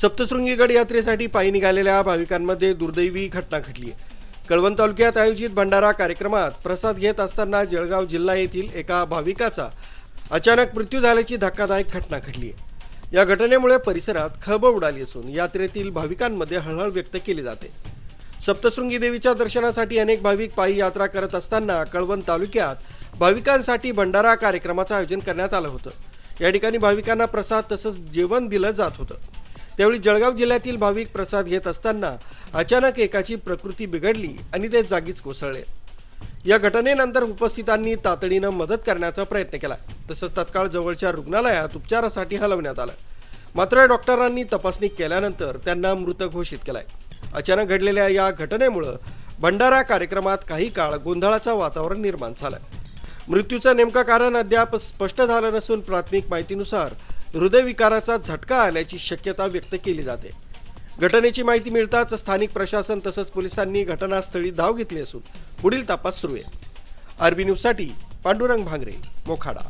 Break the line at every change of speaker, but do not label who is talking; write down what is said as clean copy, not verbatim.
सप्तशृंगी यात्रेसाठी पायी निघालेल्या भाविकांमध्ये दुर्दैवी घटना घडली आहे। कळवण तालुक्यात आयोजित भंडारा कार्यक्रमात प्रसाद घेत असताना जळगाव जिल्हा येथील एका भाविकाचा अचानक मृत्यू झाल्याची धक्कादायक घटना घडली आहे। या घटनेमुळे परिसरात खळबळ उडाली असून यात्रेतील भाविकांमध्ये हळहळ व्यक्त केली जाते। सप्तशृंगी देवीच्या दर्शनासाठी अनेक भाविक पायी यात्रा करत असताना कळवण तालुक्यात भाविकांसाठी भंडारा कार्यक्रमाचं आयोजन करण्यात आलं होतं। या ठिकाणी भाविकांना प्रसाद तसंच जेवण दिलं जात होतं। त्यावेळी जळगाव जिल्ह्यातील भाविक प्रसाद घेत असताना अचानक एकाची प्रकृती बिघडली आणि ते जागीच कोसळले। या घटनेनंतर उपस्थितांनी तातडीनं मदत करण्याचा प्रयत्न केला, तसंच तत्काळ जवळच्या रुग्णालयात उपचारासाठी हलवण्यात आलं। मात्र डॉक्टरांनी तपासणी केल्यानंतर त्यांना मृत घोषित केलाय। अचानक घडलेल्या या घटनेमुळे भंडारा कार्यक्रमात काही काळ गोंधळाचं वातावरण निर्माण झालं। मृत्यूचं नेमकं कारण अद्याप स्पष्ट झालं नसून प्राथमिक माहितीनुसार हृदयविकाराचा झटका आल्याची शक्यता व्यक्त केली जाते। घटनेची माहिती मिळताच स्थानिक प्रशासन तसंच पोलिसांनी घटनास्थळी धाव घेतली असून पुढील तपास सुरू आहे। आरबी न्यूजसाठी पांडुरंग भांगरे, मोखाडा।